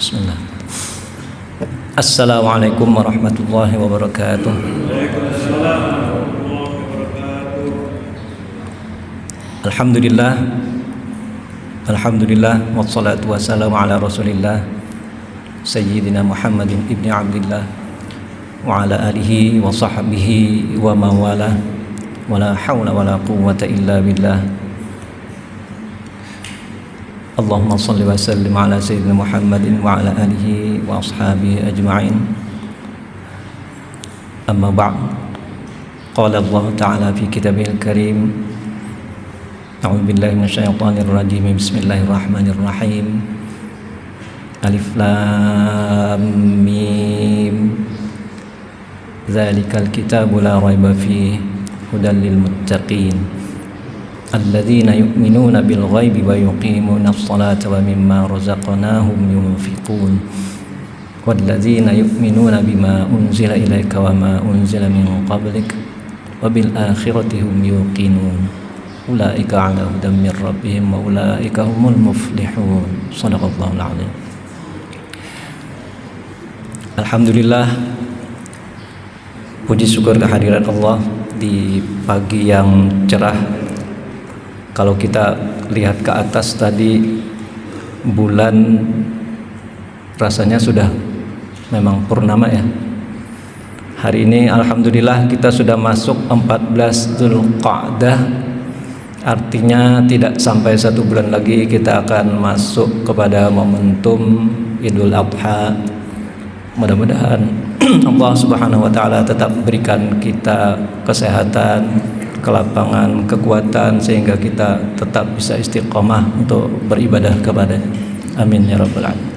Bismillah. Assalamualaikum warahmatullahi wabarakatuh. Alhamdulillah. Alhamdulillah wassalatu wassalamu ala Rasulillah Sayyidina Muhammadin ibni Abdillah wa ala alihi wa sahbihi wa mawala wa la hawla wa la quwwata illa billah. Allahumma salli wa sallim ala Sayyidina Muhammadin wa ala alihi wa ashabihi ajma'in. Amma ba'd. Qala Allah Ta'ala fi kitabihil karim. A'udzu billahi minasyaitonir rajim. Bismillahirrahmanirrahim. Alif lam mim. Dzalikal kitabu la raiba fihi hudan lil muttaqin. Alladzina yu'minuna bil ghaibi wa yuqimuna as-salata wa mimma razaqnahum yunfiqun. Walladzina yu'minuna bima unzila ilaika wa ma unzila min qablik wa bil akhirati hum yuqinun. Ulaika 'ala hudan min rabbihim wa ulaika humul muflihun. Shadaqallahul 'azim. Alhamdulillah, puji syukur kehadirat Allah di pagi yang cerah. Kalau kita lihat ke atas tadi, bulan rasanya sudah memang purnama ya. Hari ini alhamdulillah kita sudah masuk 14 Dzulqa'dah. Artinya tidak sampai 1 bulan lagi kita akan masuk kepada momentum Idul Adha. Mudah-mudahan Allah Subhanahu wa taala tetap berikan kita kesehatan, kelapangan, kekuatan sehingga kita tetap bisa istiqomah untuk beribadah kepadanya. Amin ya rabbal alamin.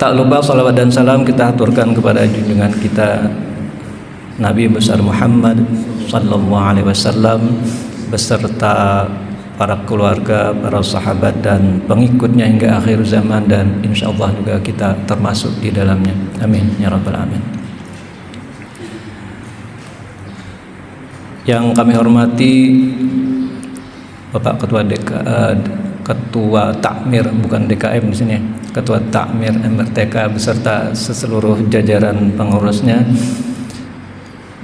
Tak lupa salawat dan salam kita aturkan kepada junjungan kita Nabi besar Muhammad sallallahu alaihi wasallam beserta para keluarga, para sahabat dan pengikutnya hingga akhir zaman, dan insyaallah juga kita termasuk di dalamnya. Amin ya rabbal alamin. Yang kami hormati Bapak Ketua Takmir, bukan DKM di sini, Ketua Takmir MRTK beserta seluruh jajaran pengurusnya,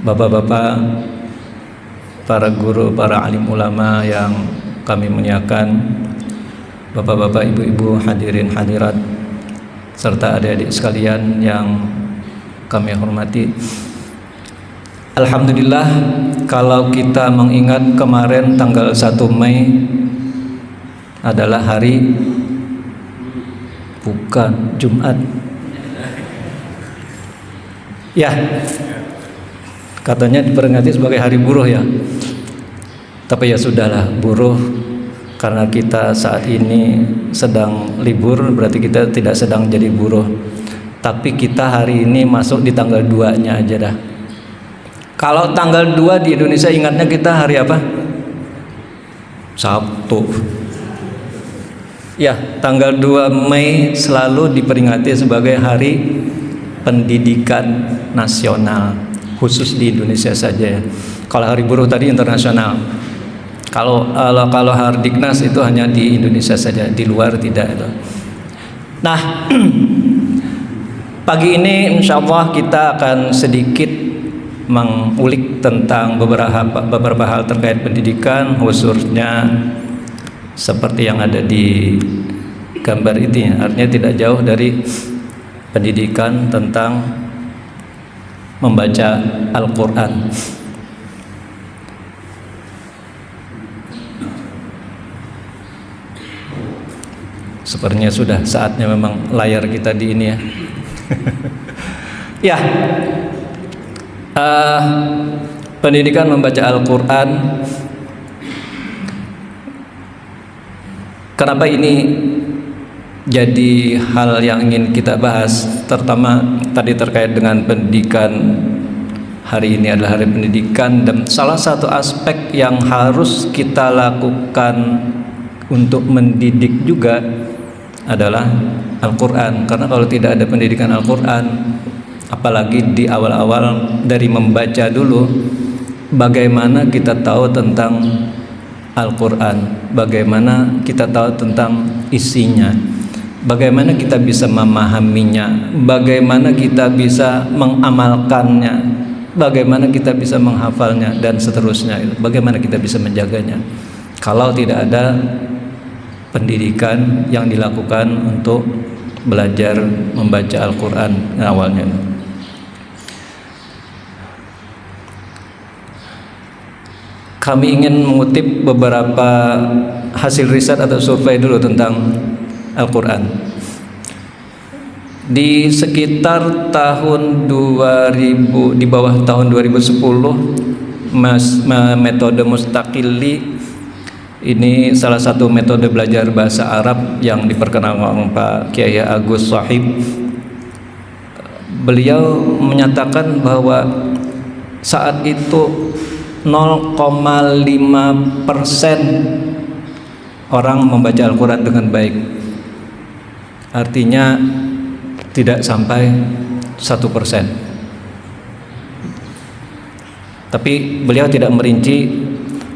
Bapak-bapak, para guru, para alim ulama yang kami muliakan, Bapak-bapak, Ibu-ibu, hadirin hadirat, serta adik-adik sekalian yang kami hormati. Alhamdulillah, kalau kita mengingat kemarin tanggal 1 Mei adalah hari bukan Jumat. Ya, katanya diperingati sebagai hari buruh ya. Tapi ya sudahlah, buruh karena kita saat ini sedang libur, berarti kita tidak sedang jadi buruh. Tapi kita hari ini masuk di tanggal 2-nya aja dah. Kalau tanggal 2 di Indonesia ingatnya kita hari apa? Sabtu. Ya, tanggal 2 Mei selalu diperingati sebagai hari pendidikan nasional, khusus di Indonesia saja ya. Kalau hari buruh tadi internasional. Kalau Hardiknas itu hanya di Indonesia saja, di luar tidak itu. Nah, pagi ini insyaallah kita akan sedikit mengulik tentang beberapa hal terkait pendidikan, khususnya seperti yang ada di gambar itu ya. Artinya tidak jauh dari pendidikan tentang membaca Al-Quran. Sepertinya sudah saatnya memang layar kita di ini ya. Ya, pendidikan membaca Al-Quran. Kenapa ini jadi hal yang ingin kita bahas? Terutama tadi terkait dengan pendidikan. Hari ini adalah hari pendidikan, dan salah satu aspek yang harus kita lakukan untuk mendidik juga adalah Al-Quran. Karena kalau tidak ada pendidikan Al-Quran, apalagi di awal-awal dari membaca dulu, bagaimana kita tahu tentang Al-Quran, bagaimana kita tahu tentang isinya, bagaimana kita bisa memahaminya, bagaimana kita bisa mengamalkannya, bagaimana kita bisa menghafalnya, dan seterusnya. Bagaimana kita bisa menjaganya kalau tidak ada pendidikan yang dilakukan untuk belajar membaca Al-Quran awalnya. Kami ingin mengutip beberapa hasil riset atau survei dulu tentang Al-Quran. Di sekitar tahun 2000, di bawah tahun 2010, metode Mustaqili, ini salah satu metode belajar bahasa Arab yang diperkenalkan Pak Kiai Agus Shahib. Beliau menyatakan bahwa saat itu 0,5% orang membaca Al-Quran dengan baik. Artinya tidak sampai 1%. Tapi beliau tidak merinci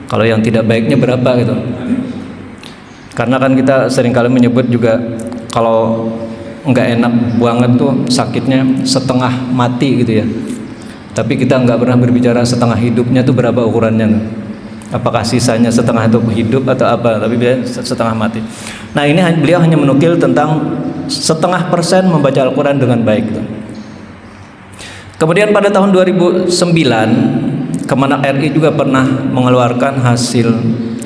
kalau yang tidak baiknya berapa gitu. Karena kan kita seringkali menyebut juga kalau nggak enak banget tuh sakitnya setengah mati gitu ya. Tapi kita nggak pernah berbicara setengah hidupnya tuh berapa ukurannya. Apakah sisanya setengah itu hidup atau apa? Tapi dia setengah mati. Nah ini beliau hanya menukil tentang 0,5% membaca Al-Quran dengan baik. Kemudian pada tahun 2009 Kemenak RI juga pernah mengeluarkan hasil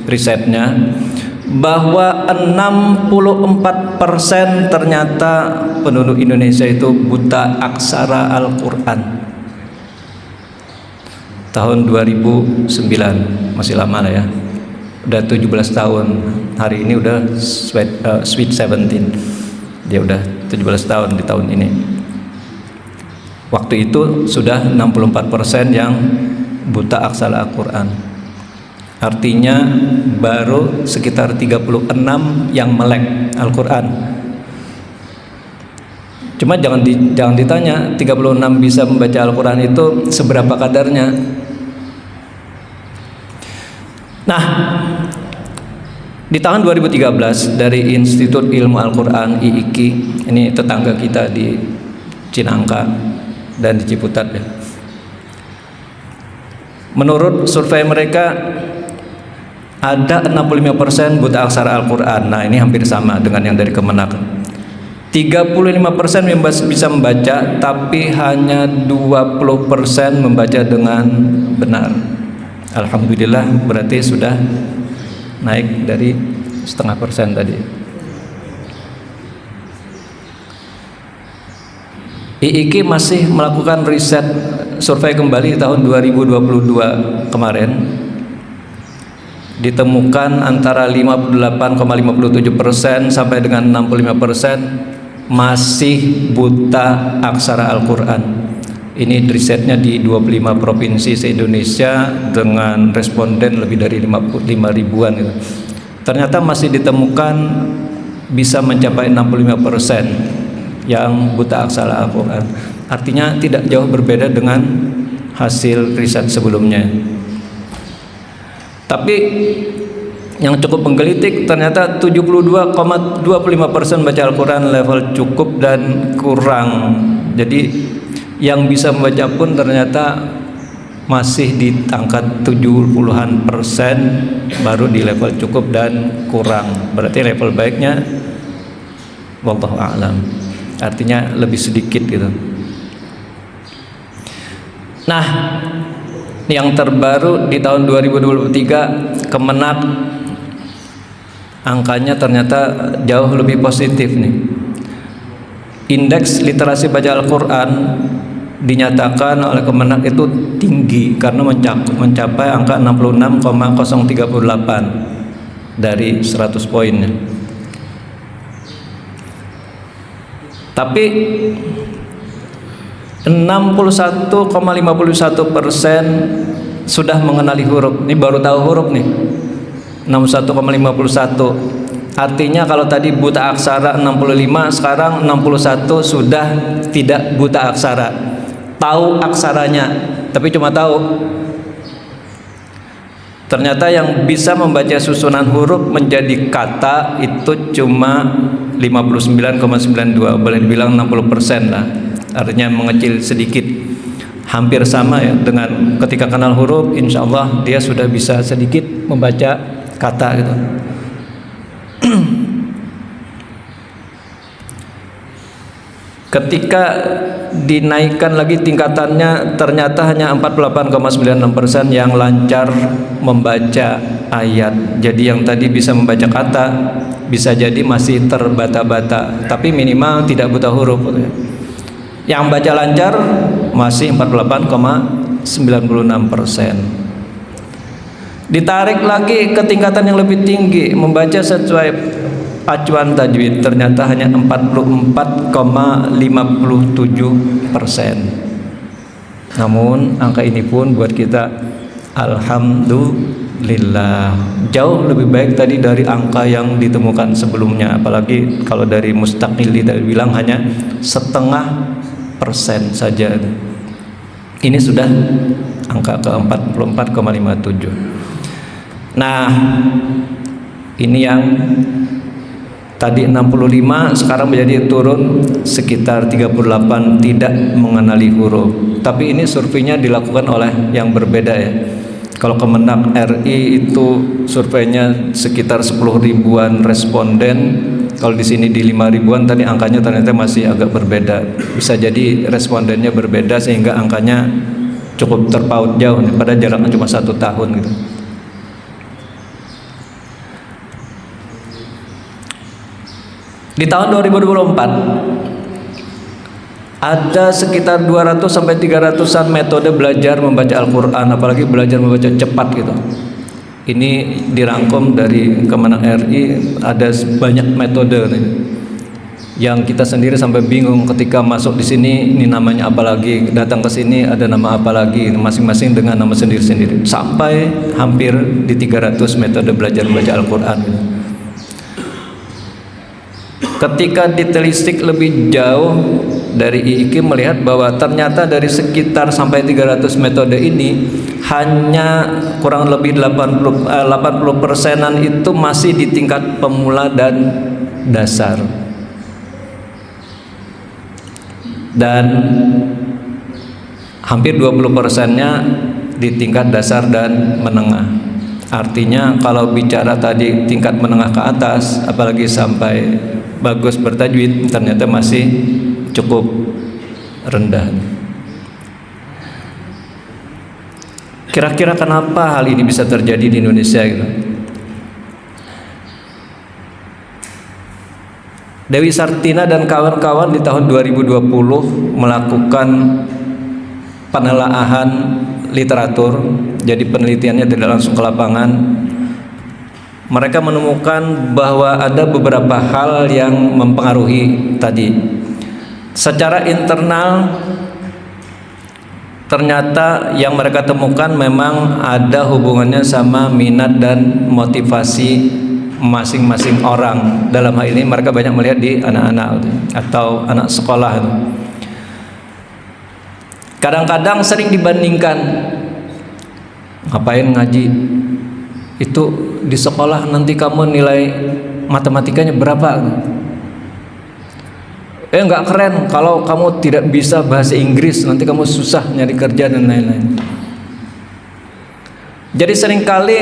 risetnya bahwa 64% ternyata penduduk Indonesia itu buta aksara Al-Quran. Tahun 2009, masih lama lah ya, udah 17 tahun. Hari ini udah sweet 17, dia udah 17 tahun di tahun ini. Waktu itu sudah 64% yang buta aksara Al-Quran. Artinya baru sekitar 36 yang melek Al-Quran. Cuma jangan ditanya 36 bisa membaca Al-Quran itu seberapa kadarnya. Nah, di tahun 2013 dari Institut Ilmu Al-Quran IIKI, ini tetangga kita di Cinangka dan di Ciputat ya. Menurut survei mereka ada 65% buta aksara Al-Quran. Nah ini hampir sama dengan yang dari Kemenak. 35% bisa membaca, tapi hanya 20% membaca dengan benar. Alhamdulillah, berarti sudah naik dari 0,5% tadi. IIKI masih melakukan riset survei kembali tahun 2022 kemarin. Ditemukan antara 58,57% sampai dengan 65% masih buta aksara Al-Quran. Ini risetnya di 25 provinsi se-Indonesia dengan responden lebih dari 5 ribuan gitu. Ternyata masih ditemukan bisa mencapai 65% yang buta aksara Al-Quran. Artinya tidak jauh berbeda dengan hasil riset sebelumnya. Tapi yang cukup menggelitik, ternyata 72,25% baca Al-Quran level cukup dan kurang. Jadi yang bisa membaca pun ternyata masih di angka 70-an persen, baru di level cukup dan kurang. Berarti level baiknya wallahu a'lam, artinya lebih sedikit gitu. Nah, yang terbaru di tahun 2023 Kemenak angkanya ternyata jauh lebih positif nih. Indeks literasi baca Al-Quran dinyatakan oleh Kemenak itu tinggi karena mencapai angka 66,038 dari 100 poinnya. Tapi 61,51% sudah mengenali huruf. Ini baru tahu huruf nih. 61,51. Artinya kalau tadi buta aksara 65, sekarang 61 sudah tidak buta aksara. Tahu aksaranya, tapi cuma tahu. Ternyata yang bisa membaca susunan huruf menjadi kata itu cuma 59,92, boleh dibilang 60% lah. Artinya mengecil sedikit. Hampir sama ya dengan ketika kenal huruf, insya Allah dia sudah bisa sedikit membaca kata gitu. Ketika dinaikkan lagi tingkatannya, ternyata hanya 48,96% yang lancar membaca ayat. Jadi yang tadi bisa membaca kata, bisa jadi masih terbata-bata, tapi minimal tidak buta huruf. Yang baca lancar masih 48,96%. Ditarik lagi ke tingkatan yang lebih tinggi, membaca sesuai acuan tajwid, ternyata hanya 44,57%. Namun angka ini pun buat kita alhamdulillah jauh lebih baik tadi dari angka yang ditemukan sebelumnya. Apalagi kalau dari mustaqil tadi bilang hanya 0,5% saja. Ini sudah angka ke 44,57. Nah, ini yang tadi 65 sekarang menjadi turun sekitar 38 tidak mengenali huruf. Tapi ini surveinya dilakukan oleh yang berbeda ya. Kalau Kemenak RI itu surveinya sekitar 10 ribuan responden. Kalau di sini di 5 ribuan tadi angkanya ternyata masih agak berbeda. Bisa jadi respondennya berbeda sehingga angkanya cukup terpaut jauh pada jaraknya cuma 1 tahun gitu. Di tahun 2024 ada sekitar 200 sampai 300-an metode belajar membaca Al-Qur'an, apalagi belajar membaca cepat gitu. Ini dirangkum dari Kemenak RI, ada banyak metode nih. Yang kita sendiri sampai bingung ketika masuk di sini ini namanya apa lagi, datang ke sini ada nama apa lagi, masing-masing dengan nama sendiri-sendiri. Sampai hampir di 300 metode belajar membaca Al-Qur'an. Ketika ditelisik lebih jauh dari IIQ melihat bahwa ternyata dari sekitar sampai 300 metode ini hanya kurang lebih 80%-an itu masih di tingkat pemula dan dasar. Dan hampir 20%-nya di tingkat dasar dan menengah. Artinya kalau bicara tadi tingkat menengah ke atas, apalagi sampai bagus bertajwid, ternyata masih cukup rendah. Kira-kira kenapa hal ini bisa terjadi di Indonesia gitu? Dewi Sartina dan kawan-kawan di tahun 2020 melakukan penelaahan literatur. Jadi penelitiannya tidak langsung ke lapangan. Mereka menemukan bahwa ada beberapa hal yang mempengaruhi tadi. Secara internal ternyata yang mereka temukan memang ada hubungannya sama minat dan motivasi masing-masing orang. Dalam hal ini mereka banyak melihat di anak-anak atau anak sekolah. Kadang-kadang sering dibandingkan, ngapain ngaji? Itu di sekolah nanti kamu nilai matematikanya berapa? Nggak keren kalau kamu tidak bisa bahasa Inggris, nanti kamu susah nyari kerja dan lain-lain. Jadi seringkali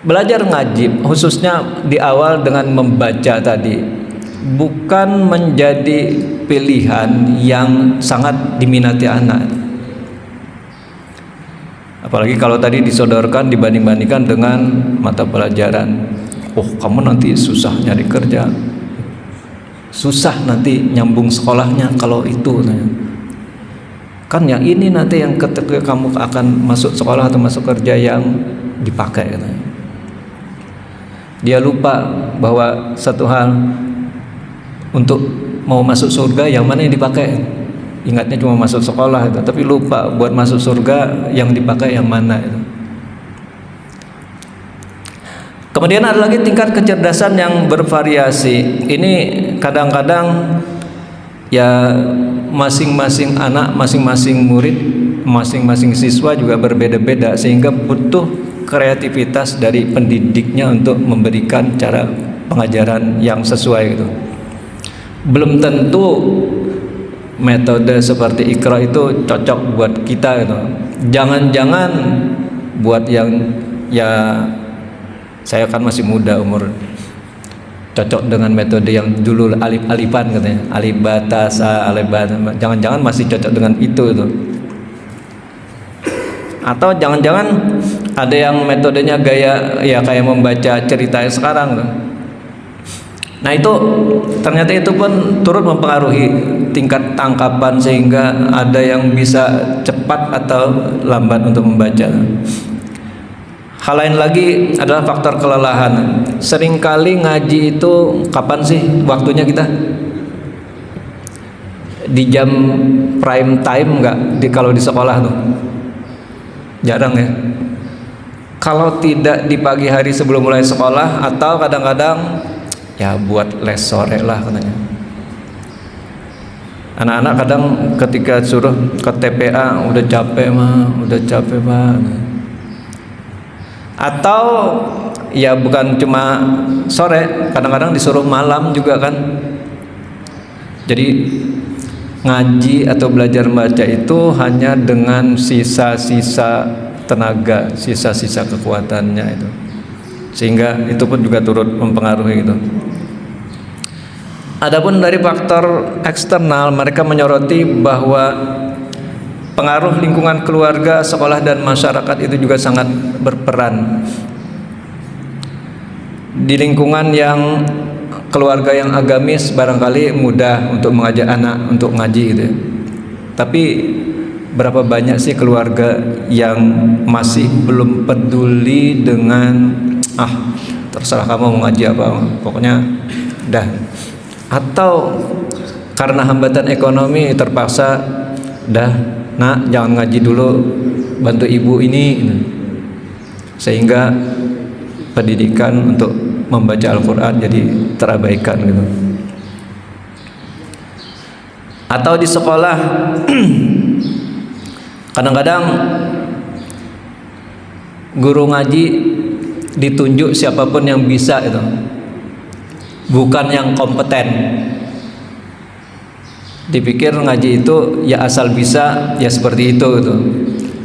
belajar ngaji khususnya di awal dengan membaca tadi bukan menjadi pilihan yang sangat diminati anak. Apalagi kalau tadi disodorkan dibanding-bandingkan dengan mata pelajaran. Oh, kamu nanti susah nyari kerja, susah nanti nyambung sekolahnya kalau itu. Kan yang ini nanti yang ketika kamu akan masuk sekolah atau masuk kerja yang dipakai. Dia lupa bahwa satu hal, untuk mau masuk surga yang mana yang dipakai. Ingatnya cuma masuk sekolah itu, tapi lupa buat masuk surga yang dipakai yang mana itu. Kemudian ada lagi tingkat kecerdasan yang bervariasi. Ini kadang-kadang ya masing-masing anak, masing-masing murid, masing-masing siswa juga berbeda-beda, sehingga butuh kreativitas dari pendidiknya untuk memberikan cara pengajaran yang sesuai gitu. Belum tentu metode seperti Iqra itu cocok buat kita gitu. Jangan-jangan buat yang ya saya kan masih muda umur, cocok dengan metode yang dulu alif-alifan katanya, alif bata sa alif bata, jangan-jangan masih cocok dengan itu tuh. Atau jangan-jangan ada yang metodenya gaya ya kayak membaca cerita sekarang tuh. Nah itu ternyata itu pun turut mempengaruhi tingkat tangkapan, sehingga ada yang bisa cepat atau lambat untuk membaca. Hal lain lagi adalah faktor kelelahan. Seringkali ngaji itu kapan sih waktunya kita? Di jam prime time enggak? Kalau di sekolah tuh jarang ya. Kalau tidak di pagi hari sebelum mulai sekolah, atau kadang-kadang ya buat les sore lah katanya. Anak-anak kadang ketika suruh ke TPA udah capek mah. Atau ya bukan cuma sore, kadang-kadang disuruh malam juga kan. Jadi ngaji atau belajar membaca itu hanya dengan sisa-sisa tenaga, sisa-sisa kekuatannya itu, sehingga itu pun juga turut mempengaruhi gitu. Adapun dari faktor eksternal, mereka menyoroti bahwa pengaruh lingkungan keluarga, sekolah, dan masyarakat itu juga sangat berperan. Di lingkungan yang keluarga yang agamis barangkali mudah untuk mengajak anak untuk ngaji gitu ya. Tapi berapa banyak sih keluarga yang masih belum peduli dengan terserah kamu mau ngaji apa, pokoknya dah. Atau karena hambatan ekonomi terpaksa dah, nak jangan ngaji dulu, bantu ibu ini, sehingga pendidikan untuk membaca Al-Quran jadi terabaikan gitu. Atau di sekolah kadang-kadang guru ngaji ditunjuk siapapun yang bisa itu, bukan yang kompeten. Dipikir ngaji itu ya asal bisa, ya seperti itu gitu.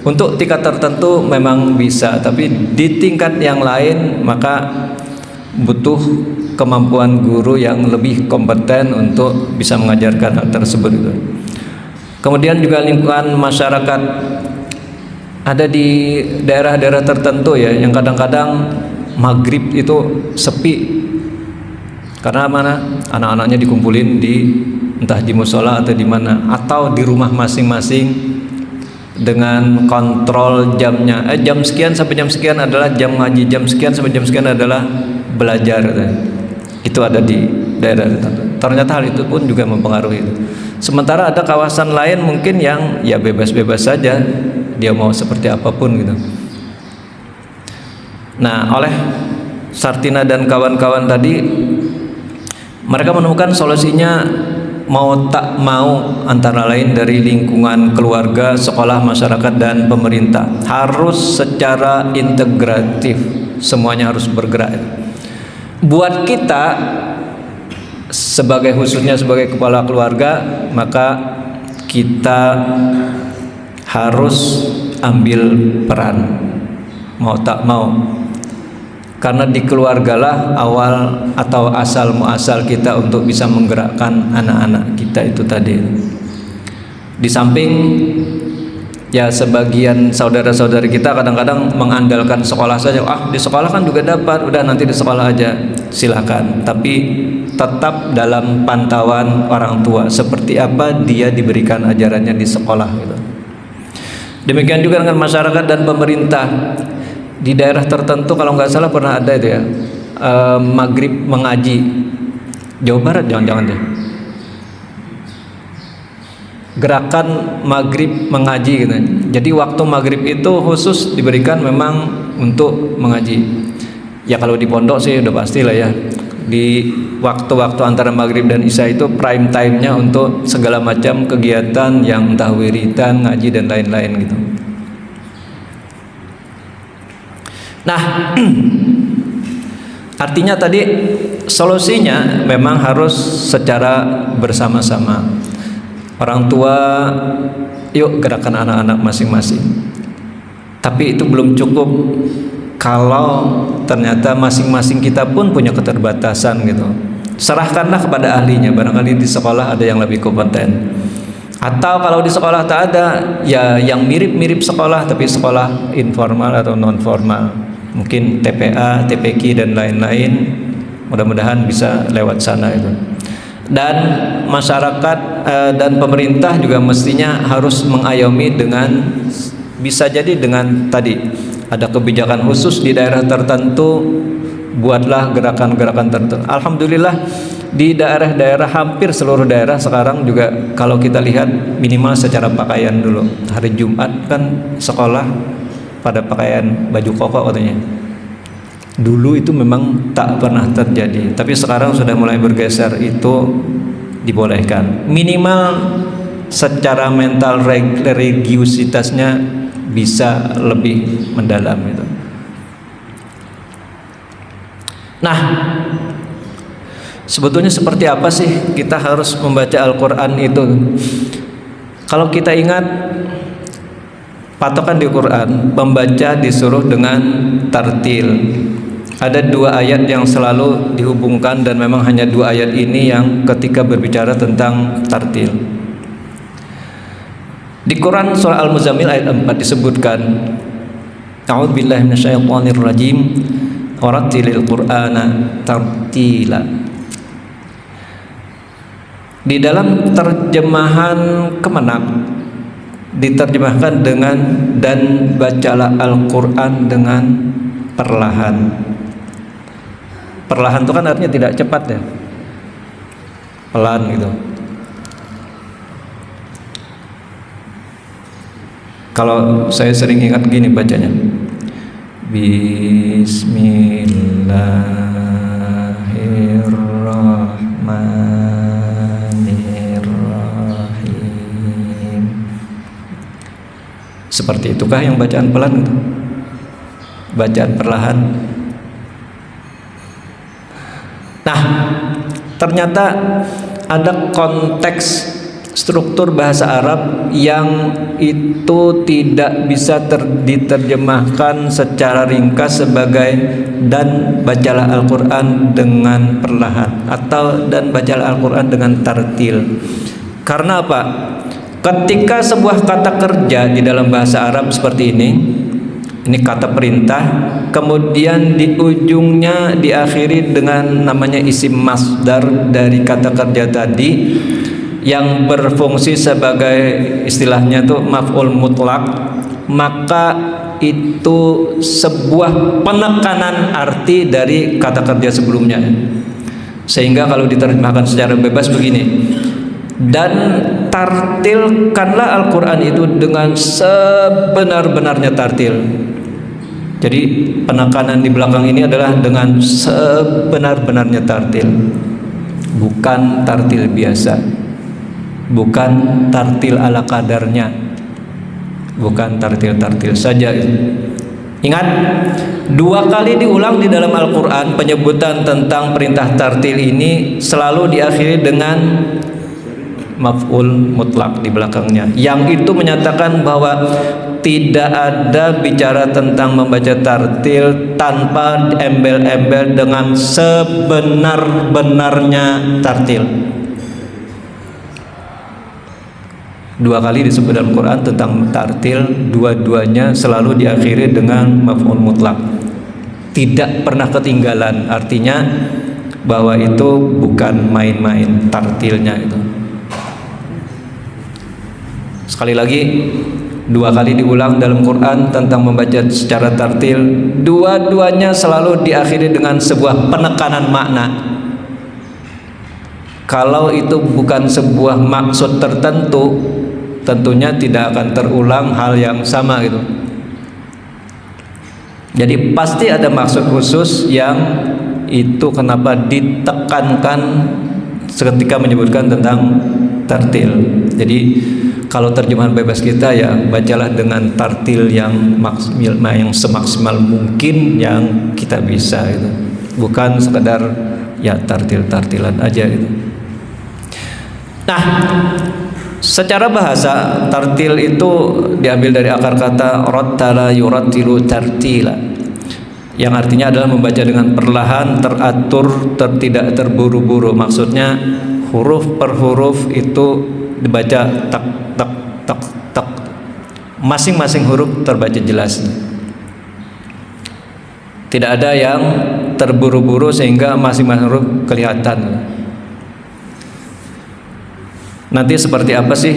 Untuk tingkat tertentu memang bisa, tapi di tingkat yang lain maka butuh kemampuan guru yang lebih kompeten untuk bisa mengajarkan hal tersebut gitu. Kemudian juga lingkungan masyarakat, ada di daerah-daerah tertentu ya yang kadang-kadang maghrib itu sepi. Karena mana? Anak-anaknya dikumpulin di entah di musola atau di mana, atau di rumah masing-masing dengan kontrol jamnya. Jam sekian sampai jam sekian adalah jam ngaji, jam sekian sampai jam sekian adalah belajar. Itu ada di daerah tertentu. Ternyata hal itu pun juga mempengaruhi. Sementara ada kawasan lain mungkin yang ya bebas-bebas saja, dia mau seperti apapun gitu. Nah, oleh Sartina dan kawan-kawan tadi, mereka menemukan solusinya mau tak mau, antara lain dari lingkungan keluarga, sekolah, masyarakat, dan pemerintah harus secara integratif, semuanya harus bergerak. Buat kita khususnya sebagai kepala keluarga, maka kita harus ambil peran mau tak mau, karena di keluargalah awal atau asal muasal kita untuk bisa menggerakkan anak-anak kita itu tadi. Di samping ya sebagian saudara-saudari kita kadang-kadang mengandalkan sekolah saja. Di sekolah kan juga dapat, udah nanti di sekolah aja, silakan. Tapi tetap dalam pantauan orang tua, seperti apa dia diberikan ajarannya di sekolah gitu. Demikian juga dengan masyarakat dan pemerintah. Di daerah tertentu kalau nggak salah pernah ada itu ya, maghrib mengaji. Jawa Barat jangan-jangan deh, gerakan maghrib mengaji gitu. Jadi waktu maghrib itu khusus diberikan memang untuk mengaji. Ya kalau di pondok sih udah pastilah ya, di waktu-waktu antara maghrib dan isya itu prime time-nya untuk segala macam kegiatan yang entah wiridan, ngaji, dan lain-lain gitu. Nah, Artinya tadi solusinya memang harus secara bersama-sama. Orang tua, yuk gerakan anak-anak masing-masing. Tapi itu belum cukup kalau ternyata masing-masing kita pun punya keterbatasan gitu. Serahkanlah kepada ahlinya, barangkali di sekolah ada yang lebih kompeten. Atau kalau di sekolah tak ada, ya yang mirip-mirip sekolah tapi sekolah informal atau non formal. Mungkin TPA, TPQ dan lain-lain. Mudah-mudahan bisa lewat sana itu. Dan masyarakat dan pemerintah juga mestinya harus mengayomi dengan, bisa jadi dengan tadi ada kebijakan khusus di daerah tertentu, buatlah gerakan-gerakan tertentu. Alhamdulillah di daerah-daerah, hampir seluruh daerah sekarang juga kalau kita lihat minimal secara pakaian dulu. Hari Jumat kan sekolah pada pakaian baju koko katanya. Dulu itu memang tak pernah terjadi, tapi sekarang sudah mulai bergeser, itu dibolehkan. Minimal secara mental religiusitasnya bisa lebih mendalam itu. Nah, sebetulnya seperti apa sih kita harus membaca Al-Quran itu? Kalau kita ingat patokan di Quran, membaca disuruh dengan tartil. Ada 2 ayat yang selalu dihubungkan, dan memang hanya 2 ayat ini yang ketika berbicara tentang tartil. Di Quran surah Al-Muzammil ayat 4 disebutkan, A'udzubillahi minasyaitonirrajim, warattilil Qur'ana tartila. Di dalam terjemahan Kemenak diterjemahkan dengan dan bacalah Al-Quran dengan perlahan. Perlahan itu kan artinya tidak cepat ya, pelan gitu. Kalau saya sering ingat gini bacanya, Bismillahirrahmanirrahim. Seperti itukah yang bacaan pelan itu? Bacaan perlahan. Nah, ternyata ada konteks struktur bahasa Arab yang itu tidak bisa diterjemahkan secara ringkas sebagai dan bacalah Al-Quran dengan perlahan, atau dan bacalah Al-Quran dengan tartil. Karena apa? Ketika sebuah kata kerja di dalam bahasa Arab seperti ini kata perintah, kemudian di ujungnya diakhiri dengan namanya isim masdar dari kata kerja tadi, yang berfungsi sebagai istilahnya tuh maf'ul mutlak, maka itu sebuah penekanan arti dari kata kerja sebelumnya. Sehingga kalau diterjemahkan secara bebas begini, dan tartilkanlah Al-Quran itu dengan sebenar-benarnya tartil. Jadi penekanan di belakang ini adalah dengan sebenar-benarnya tartil, bukan tartil biasa, bukan tartil ala kadarnya, bukan tartil-tartil saja. Ingat, 2 kali diulang di dalam Al-Quran penyebutan tentang perintah tartil ini selalu diakhiri dengan maf'ul mutlak di belakangnya, yang itu menyatakan bahwa tidak ada bicara tentang membaca tartil tanpa embel-embel dengan sebenar-benarnya tartil. 2 kali disebut dalam Quran tentang tartil, 2-duanya selalu diakhiri dengan maf'ul mutlak, tidak pernah ketinggalan. Artinya bahwa itu bukan main-main tartilnya itu. Sekali lagi, 2 kali diulang dalam Quran tentang membaca secara tartil, 2-duanya selalu diakhiri dengan sebuah penekanan makna. Kalau itu bukan sebuah maksud tertentu, tentunya tidak akan terulang hal yang sama gitu. Jadi pasti ada maksud khusus yang itu kenapa ditekankan ketika menyebutkan tentang tartil. Jadi kalau terjemahan bebas kita ya bacalah dengan tartil yang maksimal, yang semaksimal mungkin yang kita bisa itu. bukan sekedar ya tartil-tartilan aja gitu. Nah, secara bahasa tartil itu diambil dari akar kata rattala yurattilu tartila, yang artinya adalah membaca dengan perlahan, teratur, tidak terburu-buru. Maksudnya huruf per huruf itu dibaca tak tak tak tak, masing-masing huruf terbaca jelas. Tidak ada yang terburu-buru sehingga masing-masing huruf kelihatan. Nanti seperti apa sih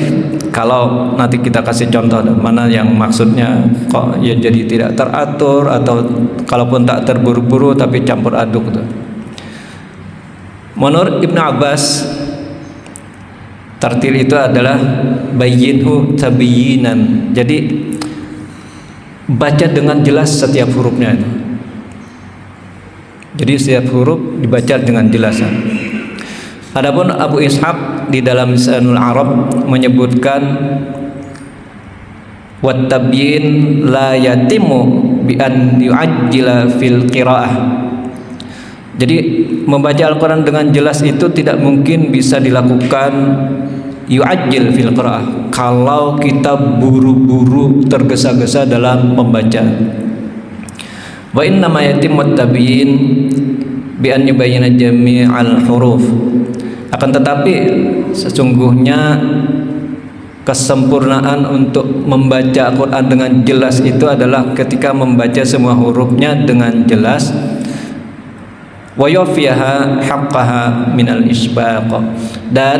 kalau nanti kita kasih contoh mana yang maksudnya kok ya jadi tidak teratur, atau kalaupun tak terburu-buru tapi campur aduk tuh. Menurut Ibnu Abbas, tartil itu adalah bayyinhu tabyinan. Jadi baca dengan jelas setiap hurufnya itu. Jadi setiap huruf dibaca dengan jelas. Adapun Abu Ishaq di dalam Lisanul Arab menyebutkan wat tabyin la yatimu bi an yu'ajjila fil qiraah. Jadi membaca Al-Qur'an dengan jelas itu tidak mungkin bisa dilakukan yu'ajjil fil qiraah kalau kita buru-buru tergesa-gesa dalam membaca. Wa inna ma yatimmu tabyin bi an yubayyana jami'al huruf. Akan tetapi sesungguhnya kesempurnaan untuk membaca Al-Quran dengan jelas itu adalah ketika membaca semua hurufnya dengan jelas, wa yufiha haqqaha minal isbaq, dan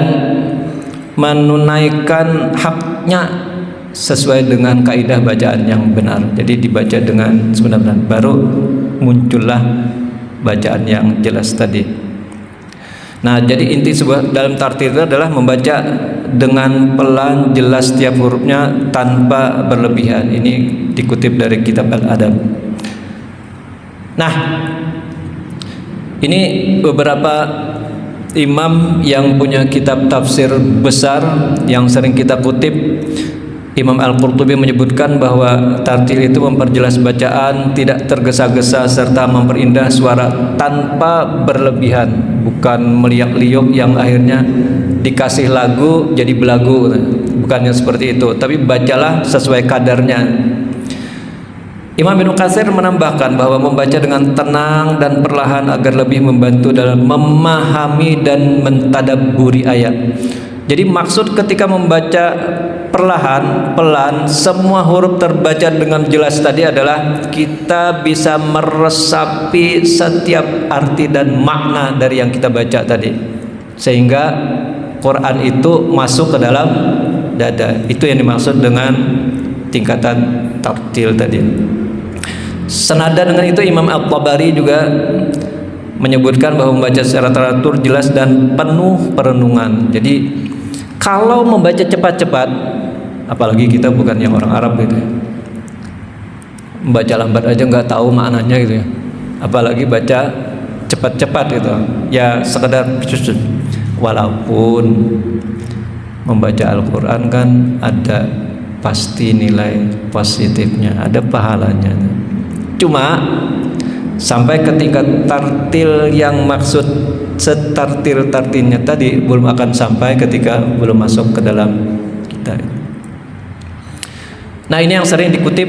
menunaikan haknya sesuai dengan kaidah bacaan yang benar. Jadi dibaca dengan sebenar-benar, baru muncullah bacaan yang jelas tadi. Nah, jadi inti sebuah dalam tartil itu adalah membaca dengan pelan, jelas setiap hurufnya tanpa berlebihan. Ini dikutip dari kitab Al-Adab. Nah, ini beberapa imam yang punya kitab tafsir besar yang sering kita kutip. Imam Al-Qurtubi menyebutkan bahwa tartil itu memperjelas bacaan, tidak tergesa-gesa, serta memperindah suara tanpa berlebihan, bukan meliak-liuk yang akhirnya dikasih lagu jadi belagu, bukannya seperti itu, tapi bacalah sesuai kadarnya. Imam Ibnu Katsir menambahkan bahwa membaca dengan tenang dan perlahan agar lebih membantu dalam memahami dan mentadabburi ayat. Jadi maksud ketika membaca perlahan, pelan, semua huruf terbaca dengan jelas tadi adalah kita bisa meresapi setiap arti dan makna dari yang kita baca tadi, sehingga Quran itu masuk ke dalam dada. Itu yang dimaksud dengan tingkatan tartil tadi. Senada dengan itu Imam At-Tabari juga menyebutkan bahwa membaca secara teratur, jelas, dan penuh perenungan. Jadi kalau membaca cepat-cepat, apalagi kita bukan yang orang Arab gitu ya, membaca lambat aja nggak tahu maknanya gitu ya, apalagi baca cepat-cepat gitu ya, sekedar walaupun membaca Al-Quran kan ada pasti nilai positifnya, ada pahalanya, cuma sampai ke tingkat tartil yang maksud setartil-tartilnya tadi belum akan sampai ketika belum masuk ke dalam kita. Nah, ini yang sering dikutip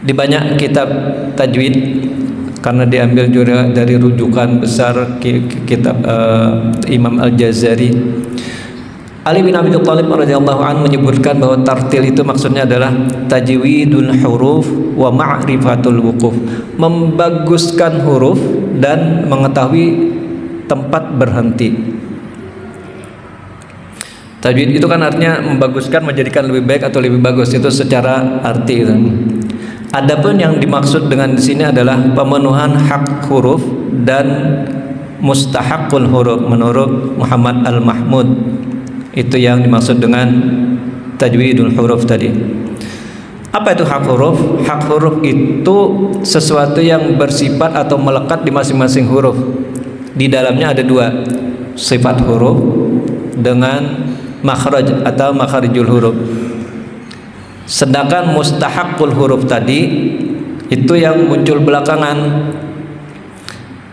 di banyak kitab tajwid karena diambil juga dari rujukan besar kitab Imam Al-Jazari. Ali bin Abi Thalib radhiyallahu anhu menyebutkan bahwa tartil itu maksudnya adalah tajwidul huruf wa ma'rifatul wuquf, membaguskan huruf dan mengetahui tempat berhenti. Tajwid itu kan artinya membaguskan, menjadikan lebih baik atau lebih bagus, itu secara arti itu. Adapun yang dimaksud dengan di sini adalah pemenuhan hak huruf dan mustahaqul huruf menurut Muhammad Al-Mahmud. Itu yang dimaksud dengan tajwidul huruf tadi. Apa itu hak huruf? Hak huruf itu sesuatu yang bersifat atau melekat di masing-masing huruf. Di dalamnya ada dua, sifat huruf dengan makhraj atau makharijul huruf. Sedangkan mustahaqul huruf tadi itu yang muncul belakangan.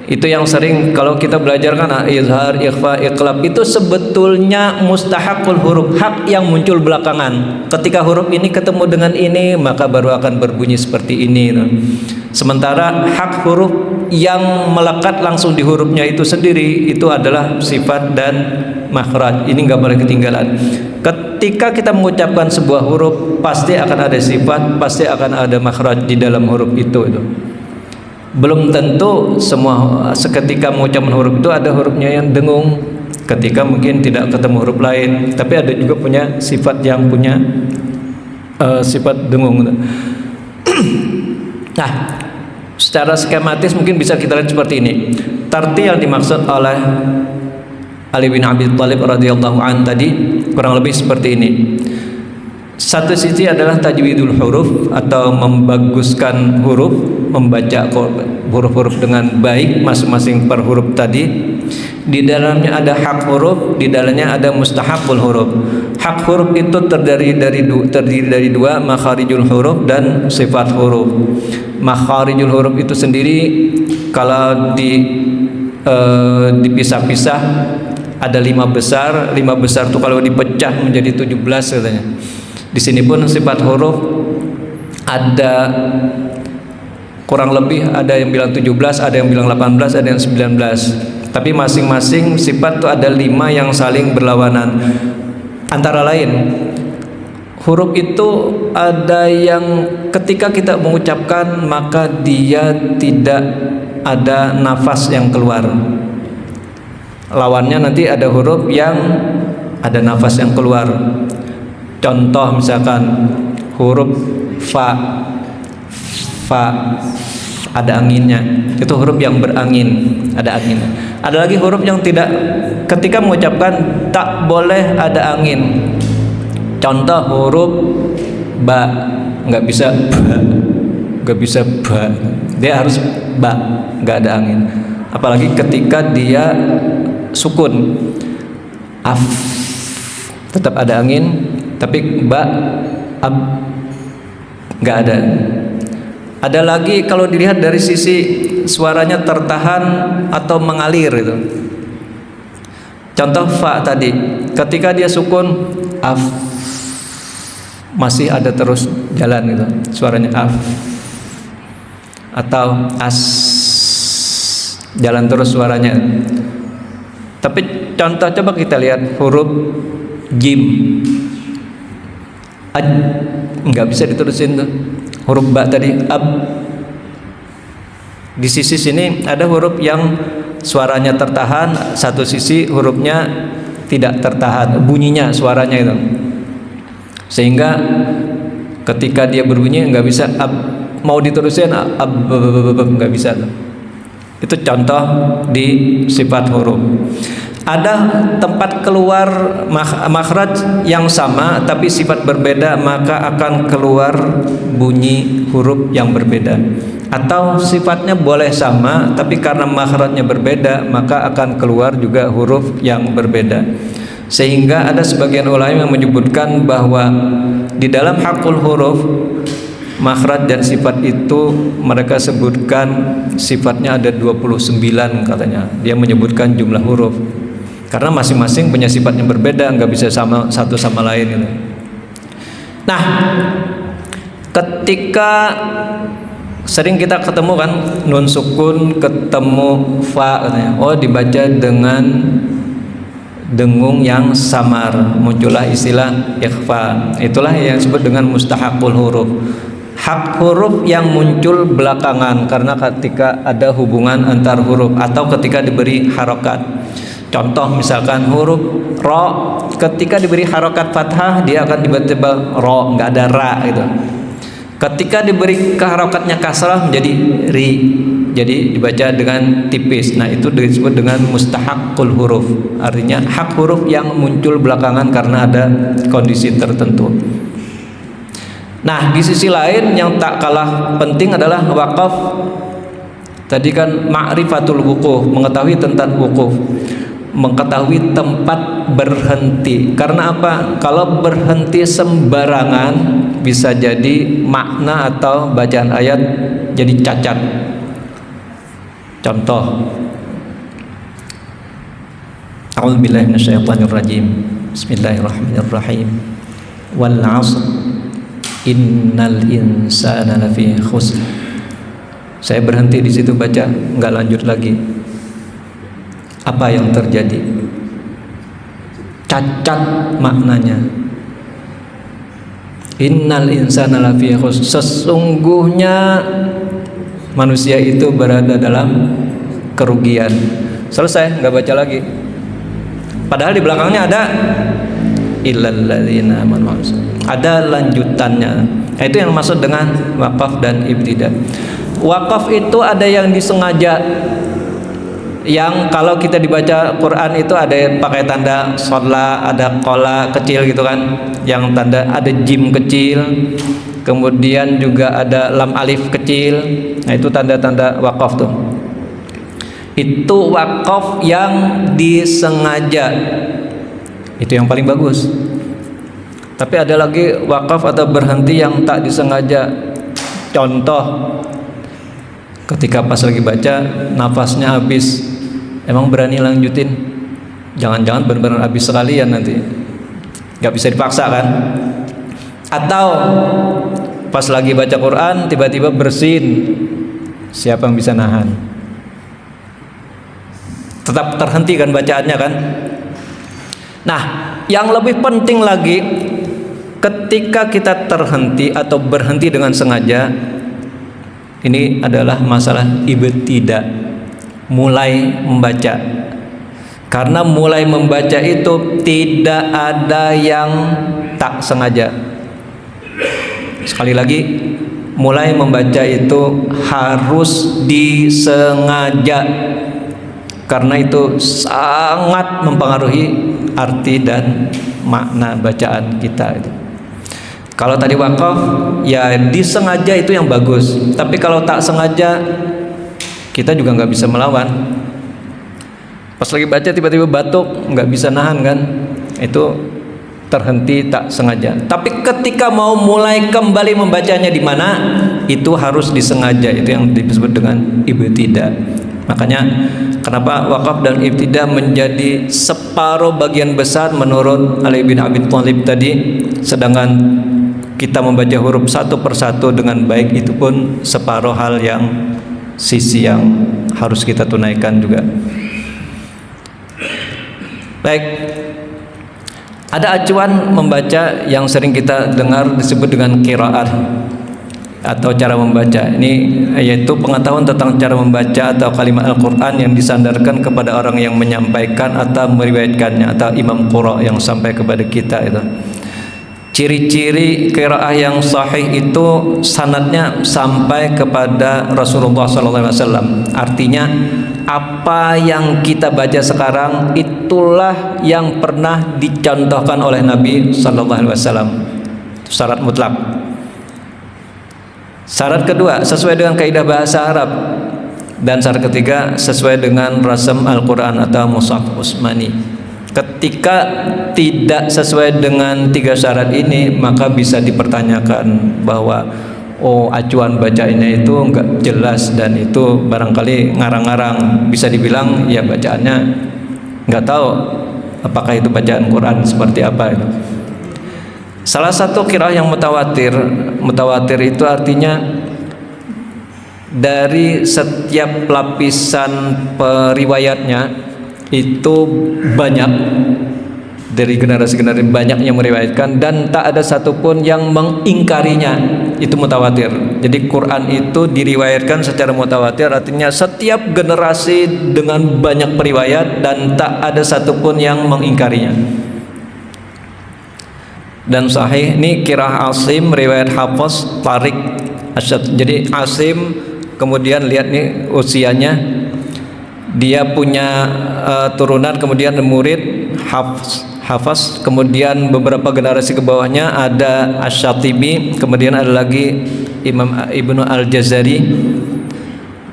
Itu yang sering kalau kita belajar kan, izhar, ikhfa, iqlab, itu sebetulnya mustahaqul huruf, hak yang muncul belakangan. Ketika huruf ini ketemu dengan ini, maka baru akan berbunyi seperti ini. Sementara hak huruf yang melekat langsung di hurufnya itu sendiri, itu adalah sifat dan makhraj. Ini nggak boleh ketinggalan. Ketika kita mengucapkan sebuah huruf, pasti akan ada sifat, pasti akan ada makhraj di dalam huruf itu. Belum tentu semua seketika mengucapkan huruf itu ada hurufnya yang dengung, ketika mungkin tidak ketemu huruf lain, tapi ada juga punya sifat yang punya sifat dengung. Nah, secara skematis mungkin bisa kita lihat seperti ini. Tartil yang dimaksud oleh Ali bin Abi Thalib radhiyallahu an tadi kurang lebih seperti ini. Satu sisi adalah tajwidul huruf atau membaguskan huruf, membaca huruf-huruf dengan baik masing-masing per huruf tadi. Di dalamnya ada hak huruf, di dalamnya ada mustahaqul huruf. Hak huruf itu terdiri dari dua, makharijul huruf dan sifat huruf. Makharijul huruf itu sendiri kalau dipisah-pisah ada 5 besar. 5 besar itu kalau dipecah menjadi 17 katanya. Di sini pun sifat huruf ada kurang lebih, ada yang bilang 17, ada yang bilang 18, ada yang 19. Tapi masing-masing sifat itu ada 5 yang saling berlawanan. Antara lain, huruf itu ada yang ketika kita mengucapkan maka dia tidak ada nafas yang keluar. Lawannya nanti ada huruf yang ada nafas yang keluar. Contoh misalkan huruf fa ada anginnya, itu huruf yang berangin, ada angin. Ada lagi huruf yang tidak, ketika mengucapkan tak boleh ada angin. Contoh huruf ba, nggak bisa ba, nggak bisa ba, dia harus ba, nggak ada angin. Apalagi ketika dia sukun, af, tetap ada angin. Tapi ba, ab, nggak ada. Ada lagi kalau dilihat dari sisi suaranya tertahan atau mengalir itu. Contoh fa tadi, ketika dia sukun, af, masih ada terus jalan itu suaranya af. Atau as, jalan terus suaranya. Tapi contoh coba kita lihat huruf jim. Nggak bisa diterusin tuh huruf ba tadi, ab. Di sisi sini ada huruf yang suaranya tertahan, satu sisi hurufnya tidak tertahan, bunyinya suaranya itu, sehingga ketika dia berbunyi nggak bisa ab, mau diterusin ab, nggak bisa tuh. Itu contoh di sifat huruf. Ada tempat keluar makhraj yang sama tapi sifat berbeda, maka akan keluar bunyi huruf yang berbeda. Atau sifatnya boleh sama tapi karena makhrajnya berbeda, maka akan keluar juga huruf yang berbeda. Sehingga ada sebagian ulama yang menyebutkan bahwa di dalam hakul huruf, makhraj dan sifat itu mereka sebutkan sifatnya ada 29 katanya. Dia menyebutkan jumlah huruf karena masing-masing punya sifat yang berbeda, nggak bisa sama satu sama lain gitu. Nah, ketika sering kita ketemu kan nun sukun ketemu fa katanya, oh dibaca dengan dengung yang samar, muncullah istilah ikhfa. Itulah yang disebut dengan mustahaqul huruf. Hak huruf yang muncul belakangan karena ketika ada hubungan antar huruf atau ketika diberi harokat. Contoh misalkan huruf ro, ketika diberi harokat fathah dia akan tiba-tiba ro, nggak ada ra gitu. Ketika diberi harokatnya kasrah menjadi ri, jadi dibaca dengan tipis. Nah itu disebut dengan mustahaqul huruf, artinya hak huruf yang muncul belakangan karena ada kondisi tertentu. Nah di sisi lain yang tak kalah penting adalah waqaf. Tadi kan ma'rifatul wuquf, mengetahui tentang wuquf, mengetahui tempat berhenti. Karena apa? Kalau berhenti sembarangan bisa jadi makna atau bacaan ayat jadi cacat. Contoh, A'udzubillahi minasyaitonirrajim. Bismillahirrahmanirrahim. Wal 'asr innal insana lafi khusr. Saya berhenti di situ baca, nggak lanjut lagi. Apa yang terjadi? Cacat maknanya. Innal insana lafi khusr. Sesungguhnya manusia itu berada dalam kerugian. Selesai, nggak baca lagi. Padahal di belakangnya ada illal ladzina amanu. Ada lanjutannya. Nah, itu yang maksud dengan wakaf dan ibtida. Wakaf itu ada yang disengaja, yang kalau kita dibaca Quran itu ada pakai tanda sodla, ada kola kecil gitu kan, yang tanda ada jim kecil, kemudian juga ada lam alif kecil. Nah, itu tanda-tanda wakaf tuh. Itu wakaf yang disengaja, itu yang paling bagus. Tapi ada lagi wakaf atau berhenti yang tak disengaja. Contoh, ketika pas lagi baca nafasnya habis, emang berani lanjutin? Jangan-jangan benar-benar habis sekalian nanti, nggak bisa dipaksa kan? Atau pas lagi baca Quran tiba-tiba bersin, siapa yang bisa nahan? Tetap terhenti kan bacaannya kan? Nah, yang lebih penting lagi, ketika kita terhenti atau berhenti dengan sengaja, ini adalah masalah ibtida, mulai membaca. Karena mulai membaca itu tidak ada yang tak sengaja. Sekali lagi, mulai membaca itu harus disengaja, karena itu sangat mempengaruhi arti dan makna bacaan kita itu. Kalau tadi wakaf, ya disengaja itu yang bagus. Tapi kalau tak sengaja, kita juga nggak bisa melawan. Pas lagi baca tiba-tiba batuk, nggak bisa nahan kan? Itu terhenti tak sengaja. Tapi ketika mau mulai kembali membacanya di mana, itu harus disengaja. Itu yang disebut dengan ibtida. Makanya kenapa wakaf dan ibtida menjadi separuh bagian besar menurut Ali bin Abi Thalib tadi, sedangkan kita membaca huruf satu persatu dengan baik itu pun separuh hal yang sisi yang harus kita tunaikan juga. Baik, ada acuan membaca yang sering kita dengar disebut dengan qiraat atau cara membaca. Ini yaitu pengetahuan tentang cara membaca atau kalimat Al-Quran yang disandarkan kepada orang yang menyampaikan atau meriwayatkannya, atau imam qura yang sampai kepada kita itu. Ciri-ciri qiraah yang sahih itu sanadnya sampai kepada Rasulullah SAW. Artinya apa yang kita baca sekarang itulah yang pernah dicontohkan oleh Nabi SAW. Syarat mutlak. Syarat kedua, sesuai dengan kaidah bahasa Arab. Dan syarat ketiga, sesuai dengan rasam Al-Quran atau Mushaf Utsmani. Ketika tidak sesuai dengan tiga syarat ini, maka bisa dipertanyakan bahwa acuan bacanya itu enggak jelas, dan itu barangkali ngarang-ngarang. Bisa dibilang ya bacaannya enggak tahu apakah itu bacaan Quran seperti apa itu. Salah satu qiraah yang mutawatir itu artinya dari setiap lapisan periwayatnya itu banyak, dari generasi-generasi banyak yang meriwayatkan dan tak ada satupun yang mengingkarinya. Itu mutawatir. Jadi Quran itu diriwayatkan secara mutawatir, artinya setiap generasi dengan banyak periwayat dan tak ada satupun yang mengingkarinya. Dan sahih ini qiraah Asim riwayat Hafiz Tariq Asyad. Jadi Asim, kemudian lihat nih usianya, dia punya turunan, kemudian murid Hafiz, kemudian beberapa generasi ke bawahnya ada Asy-Syatibi, kemudian ada lagi Imam Ibnu Al-Jazari.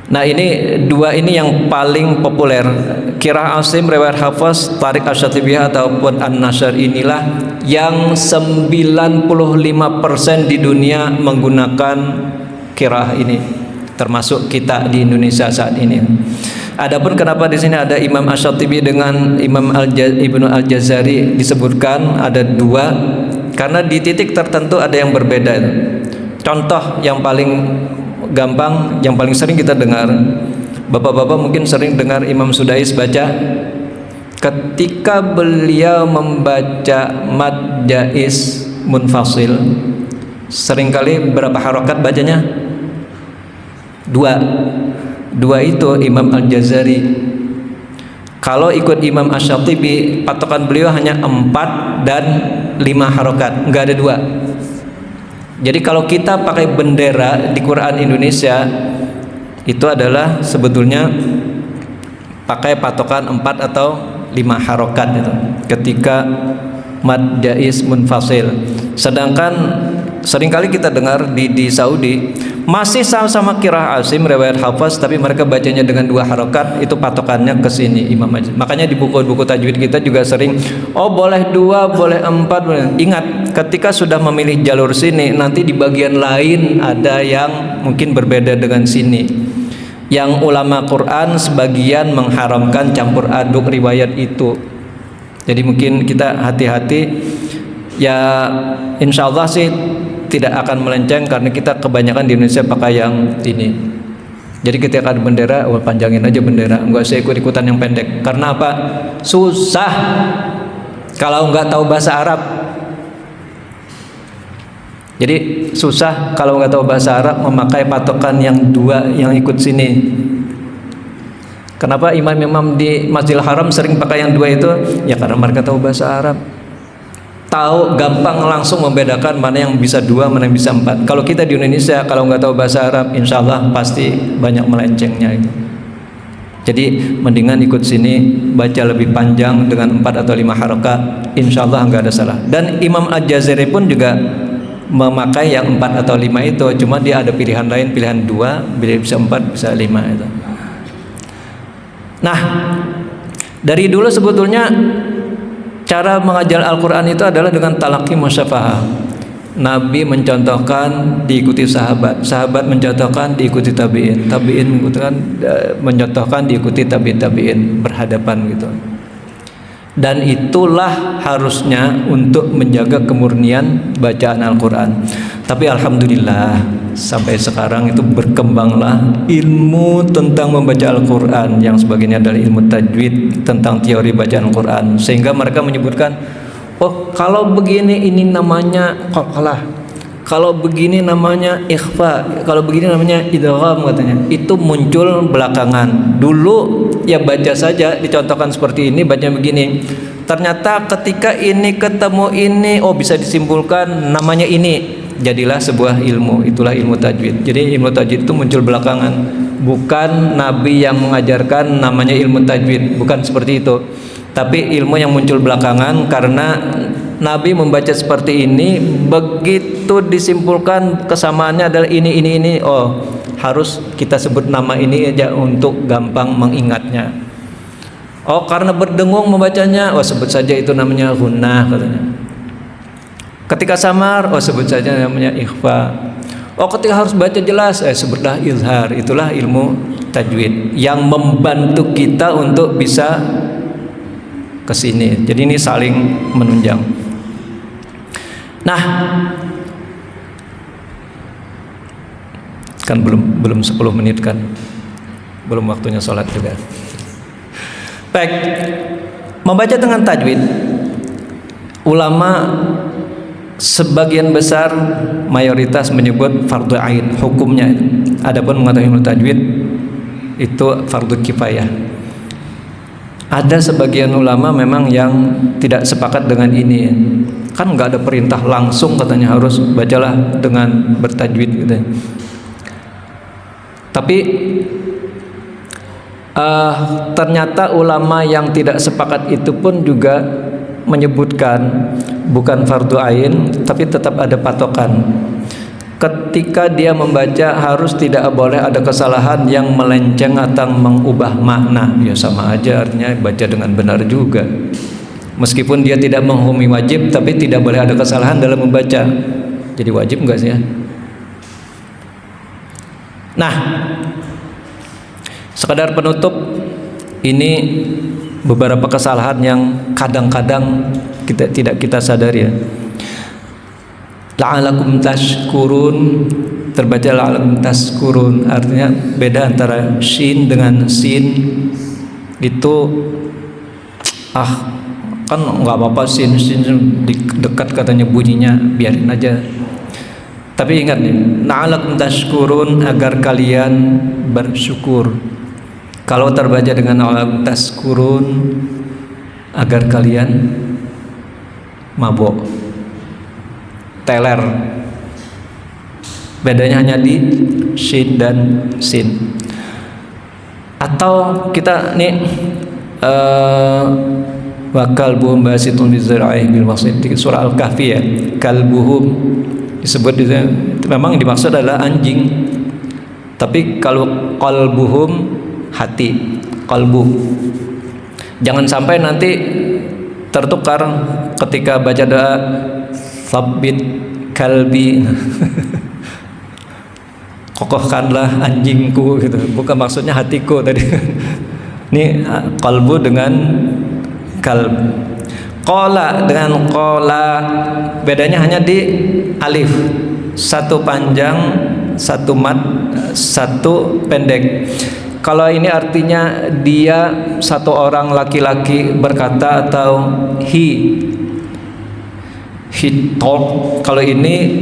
Nah, ini dua ini yang paling populer. Qiraah Asim riwayat Hafiz Tariq Asy-Syatibi ataupun An-Nashr inilah yang 95% di dunia menggunakan qiraah ini. termasuk kita di Indonesia saat ini. Adapun kenapa di sini ada Imam Asy-Syatibi dengan Imam Ibnu Al-Jazari disebutkan ada dua, karena di titik tertentu ada yang berbeda. Contoh yang paling gampang, yang paling sering kita dengar, bapak-bapak mungkin sering dengar Imam Sudais baca ketika beliau membaca mad jaiz munfasil, seringkali berapa harokat bacanya? Dua itu Imam Al-Jazari. Kalau ikut Imam Asy-Syatibi, patokan beliau hanya 4 dan 5 harokat, enggak ada 2. Jadi kalau kita pakai bendera di Quran Indonesia, itu adalah sebetulnya pakai patokan 4 atau 5 harokat itu ketika mad jaiz munfasil. Sedangkan seringkali kita dengar di Saudi masih sama-sama qiraah Asim riwayat Hafaz, tapi mereka bacanya dengan 2 harokat, itu patokannya ke sini Imam Majid. Makanya di buku-buku tajwid kita juga sering boleh 2, boleh 4 boleh. Ingat, ketika sudah memilih jalur sini, nanti di bagian lain ada yang mungkin berbeda dengan sini. Yang ulama Quran sebagian mengharamkan campur aduk riwayat itu. Jadi mungkin kita hati-hati. Ya insya Allah sih tidak akan melenceng, karena kita kebanyakan di Indonesia pakai yang ini. Jadi ketika ada bendera, panjangin aja bendera, nggak usah ikut-ikutan yang pendek. Karena apa? Susah kalau nggak tahu bahasa Arab. Jadi susah kalau nggak tahu bahasa Arab memakai patokan yang 2 yang ikut sini. Kenapa imam-imam di Masjidil Haram sering pakai yang 2 itu? Ya karena mereka tahu bahasa Arab, tahu gampang langsung membedakan mana yang bisa 2, mana yang bisa 4. Kalau kita di Indonesia kalau nggak tahu bahasa Arab, insya Allah pasti banyak melencengnya itu. Jadi mendingan ikut sini, baca lebih panjang dengan 4 atau 5 harokat, insya Allah nggak ada salah. Dan Imam Al-Jazari pun juga memakai yang 4 atau 5 itu, cuma dia ada pilihan lain, pilihan 2, bisa 4, bisa 5 itu. Nah, dari dulu sebetulnya cara mengajar Al-Quran itu adalah dengan talaqi musyafahah. Nabi mencontohkan diikuti sahabat, sahabat mencontohkan diikuti tabi'in, tabi'in mencontohkan diikuti tabi'in, berhadapan gitu. Dan itulah harusnya untuk menjaga kemurnian bacaan Al-Quran. Tapi alhamdulillah sampai sekarang itu berkembanglah ilmu tentang membaca Al-Quran, yang sebagainya adalah ilmu tajwid tentang teori bacaan Al-Quran. Sehingga mereka menyebutkan, kalau begini ini namanya qalqalah, kalau begini namanya ikhfa, kalau begini namanya idgham katanya. Itu muncul belakangan. Dulu ya baca saja, dicontohkan seperti ini, baca begini. Ternyata ketika ini ketemu ini, bisa disimpulkan namanya ini. Jadilah sebuah ilmu, itulah ilmu tajwid. Jadi ilmu tajwid itu muncul belakangan. Bukan Nabi yang mengajarkan namanya ilmu tajwid, bukan seperti itu. Tapi ilmu yang muncul belakangan karena Nabi membaca seperti ini, begitu disimpulkan kesamaannya adalah ini. Harus kita sebut nama ini aja untuk gampang mengingatnya. Karena berdengung membacanya, sebut saja itu namanya gunnah katanya. Ketika samar, sebut saja namanya ikhfa. Ketika harus baca jelas, sebutlah izhar. Itulah ilmu tajwid yang membantu kita untuk bisa ke sini. Jadi ini saling menunjang. Nah, kan belum 10 menit kan, belum waktunya sholat juga. Baik, membaca dengan tajwid, ulama sebagian besar mayoritas menyebut fardu ain hukumnya. Adapun mengatakan ilmu tajwid itu fardu kifayah. Ada sebagian ulama memang yang tidak sepakat dengan ini. Kan nggak ada perintah langsung katanya harus bacalah dengan bertajwid gitu. Tapi ternyata ulama yang tidak sepakat itu pun juga menyebutkan bukan fardu ain, tapi tetap ada patokan. Ketika dia membaca harus tidak boleh ada kesalahan yang melenceng atau mengubah makna. Ya sama aja artinya baca dengan benar juga. Meskipun dia tidak menghukumi wajib, tapi tidak boleh ada kesalahan dalam membaca. Jadi wajib enggak sih ya? Nah, sekadar penutup, ini beberapa kesalahan yang kadang-kadang tidak kita sadari ya. La'alakum tashkurun, terbaca la'alakum tashkurun, artinya beda antara shin dengan sin. Itu kan nggak apa-apa sin dekat katanya bunyinya, biarin aja. Tapi ingat nih, la'alakum tashkurun, agar kalian bersyukur. Kalau terbaca dengan la'alakum tashkurun, agar kalian mabok, teler. Bedanya hanya di shin dan sin. Atau kita nih wa kalbuhum basitun bizra'ihi bil wasit, surah Al-Kahfi ya. Kalbuhum disebut memang dimaksud adalah anjing, tapi kalau qalbuhum hati, qalbu. Jangan sampai nanti tertukar ketika baca doa sabbit kalbi kokohkanlah anjingku gitu, bukan maksudnya hatiku tadi. Ini qalbu dengan kalb. Qala dengan qala, bedanya hanya di alif, satu panjang, satu mat, satu pendek. Kalau ini artinya dia satu orang laki-laki berkata, atau he talk. Kalau ini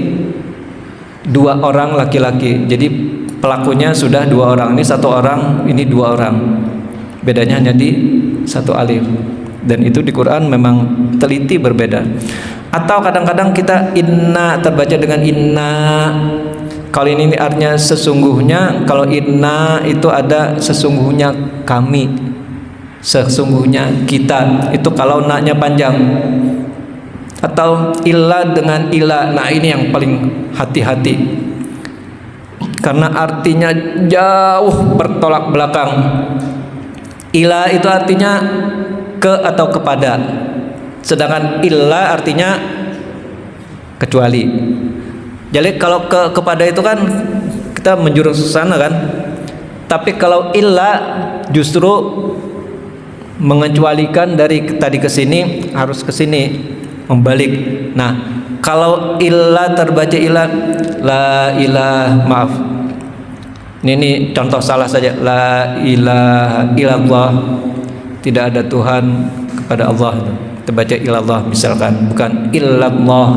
dua orang laki-laki, jadi pelakunya sudah dua orang, ini satu orang, ini dua orang. Bedanya hanya di satu alif. Dan itu di Quran memang teliti berbeda. Atau kadang-kadang kita inna terbaca dengan inna. Kalau ini artinya sesungguhnya, kalau inna itu ada sesungguhnya kami, sesungguhnya kita. Itu kalau na-nya panjang. Atau illa dengan ila. Nah, ini yang paling hati-hati, karena artinya jauh bertolak belakang. Ila itu artinya ke atau kepada, sedangkan illa artinya kecuali. Jadi kalau kepada itu kan kita menjurus ke sana kan, tapi kalau illa justru mengecualikan dari tadi ke sini harus ke sini, membalik. Nah, kalau illa terbaca illa, la ilah, maaf, ini contoh salah saja, la ilaha illallah, tidak ada Tuhan kepada Allah, terbaca illallah misalkan, bukan illallah.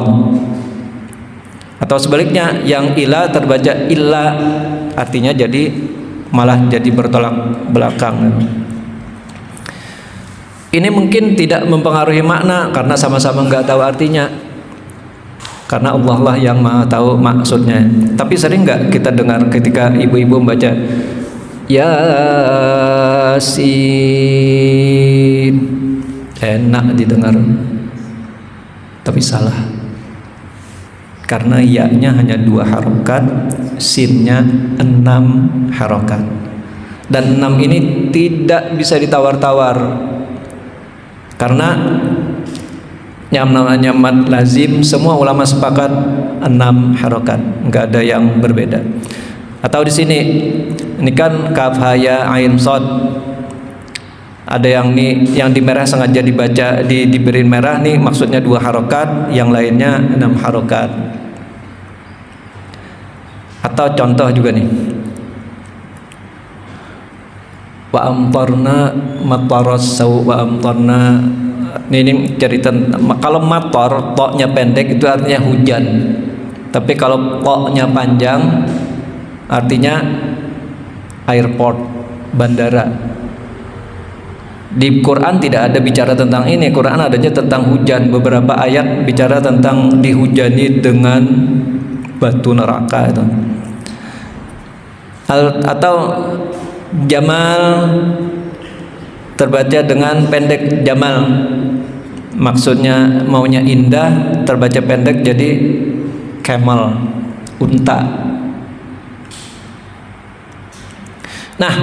Atau sebaliknya, yang ila terbaca illa, artinya jadi malah jadi bertolak belakang. Ini mungkin tidak mempengaruhi makna karena sama-sama nggak tahu artinya, karena Allah lah yang maha tahu maksudnya. Tapi sering nggak kita dengar ketika ibu-ibu membaca Yasin, enak didengar, tapi salah, karena ya-nya hanya 2 harokat, sin-nya 6 harokat, dan 6 ini tidak bisa ditawar-tawar, karena yang namanya mad lazim semua ulama sepakat 6 harokat, nggak ada yang berbeda. Atau di sini, ini kan kaf ha ya ain shad, ada yang di merah sengaja dibaca diberi merah nih, maksudnya 2 harokat, yang lainnya 6 harokat. Atau contoh juga nih, wa amtarna mataras saw, wa amtarna, ini cerita. Kalau mator to-nya pendek itu artinya hujan, tapi kalau to-nya panjang artinya airport, bandara. Di Quran tidak ada bicara tentang ini. Quran adanya tentang hujan. Beberapa ayat bicara tentang dihujani dengan batu neraka itu. Atau jamal terbaca dengan pendek, jamal maksudnya maunya indah, terbaca pendek jadi camel, unta. Nah,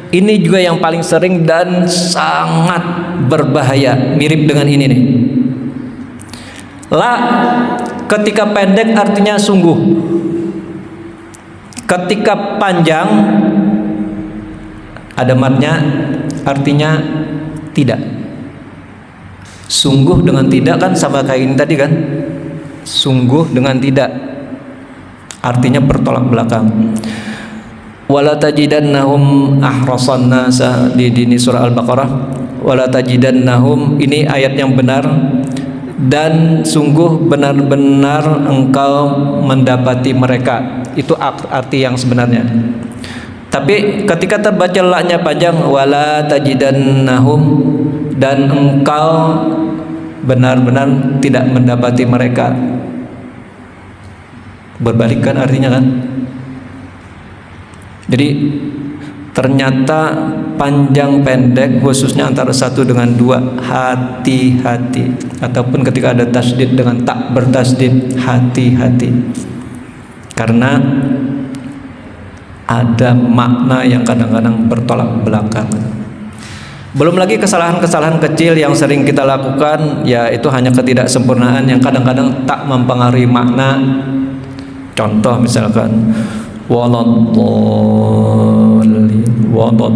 ini juga yang paling sering dan sangat berbahaya, mirip dengan ini nih. La ketika pendek artinya sungguh. Ketika panjang ada matnya, artinya tidak. Sungguh dengan tidak kan sama kayak ini tadi kan. Sungguh dengan tidak, artinya bertolak belakang. Wala tajidannahum ahrasan nasa di surah Al-Baqarah. Wala tajidannahum, ini ayat yang benar. Dan sungguh benar-benar engkau mendapati mereka, itu arti yang sebenarnya. Tapi ketika terbaca laknya panjang, wala tajidannahum, dan engkau benar-benar tidak mendapati mereka, berbalikan artinya kan. Jadi ternyata panjang pendek khususnya antara 1 dengan 2, hati-hati, ataupun ketika ada tasdid dengan tak bertasdid, hati-hati, karena ada makna yang kadang-kadang bertolak belakang. Belum lagi kesalahan-kesalahan kecil yang sering kita lakukan, yaitu hanya ketidaksempurnaan yang kadang-kadang tak mempengaruhi makna. Contoh misalkan waladhdallin, walad,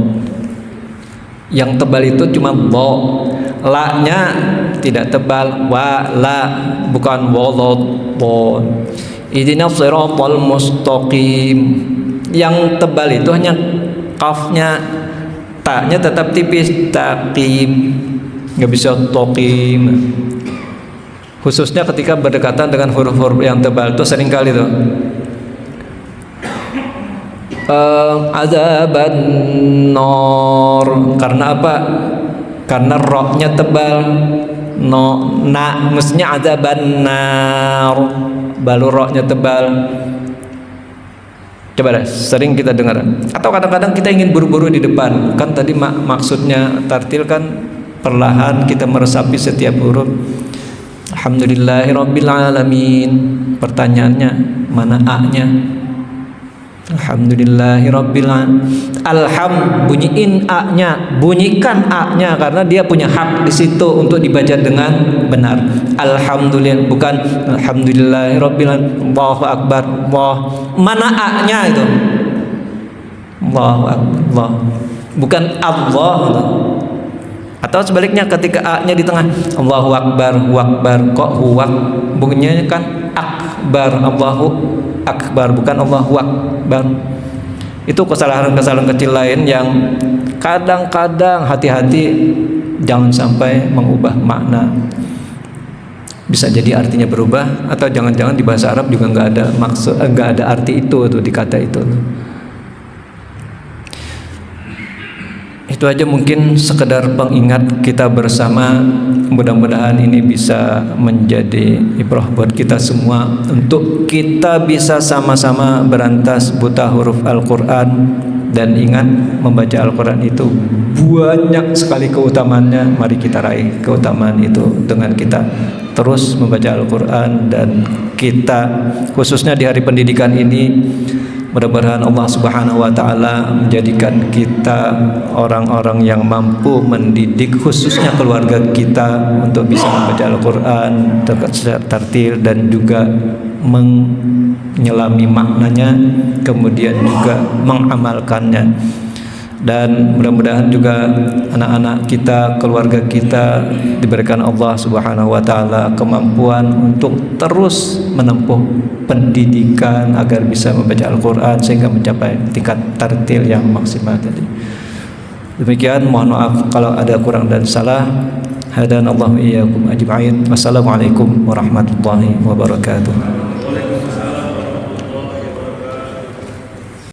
yang tebal itu cuma dha, la-nya tidak tebal, la bukan walad, ihdinas siratal mustaqim, yang tebal itu hanya kafnya, taknya tetap tipis, taqim, nggak bisa taqim. Khususnya ketika berdekatan dengan huruf-huruf yang tebal itu seringkali tuh azaban nor. Karena apa? Karena roknya tebal. Mestinya azaban nar, balu roknya tebal. Coba deh, sering kita dengar. Atau kadang-kadang kita ingin buru-buru di depan. Kan tadi maksudnya tartil kan perlahan kita meresapi setiap huruf. Alhamdulillahirabbil alamin. Pertanyaannya, mana a-nya? Alhamdulillahirabbil alamin. Bunyiin a-nya, bunyikan a-nya, karena dia punya hak di situ untuk dibaca dengan benar. Alhamdulillah, bukan alhamdulillahirabbil alamin. Allahu akbar. Allah. Mana a-nya itu? Allahu akbar. Bukan Allah. Atau sebaliknya ketika a-nya di tengah, Allahu akbar, wakbar, kok huwak, bunyinya kan akbar, Allahu akbar, bukan Allahu akbar. Itu kesalahan-kesalahan kecil lain yang kadang-kadang hati-hati jangan sampai mengubah makna. Bisa jadi artinya berubah, atau jangan-jangan di bahasa Arab juga nggak ada maksud, nggak ada arti itu tuh di kata itu. Itu aja mungkin sekedar pengingat kita bersama. Mudah-mudahan ini bisa menjadi ibrah buat kita semua, untuk kita bisa sama-sama berantas buta huruf Al-Quran. Dan ingat, membaca Al-Quran itu banyak sekali keutamaannya. Mari kita raih keutamaan itu dengan kita terus membaca Al-Quran. Dan kita khususnya di hari pendidikan ini, mudah-mudahan Allah Subhanahu wa taala menjadikan kita orang-orang yang mampu mendidik khususnya keluarga kita untuk bisa membaca Al-Quran secara tartil dan juga menyelami maknanya, kemudian juga mengamalkannya. Dan mudah-mudahan juga anak-anak kita, keluarga kita diberikan Allah Subhanahu wa taala kemampuan untuk terus menempuh pendidikan agar bisa membaca Al-Quran sehingga mencapai tingkat tartil yang maksimal tadi. Demikian, mohon maaf kalau ada kurang dan salah. Hadanallahu iyyakum ajma'in. Wassalamualaikum warahmatullahi wabarakatuh.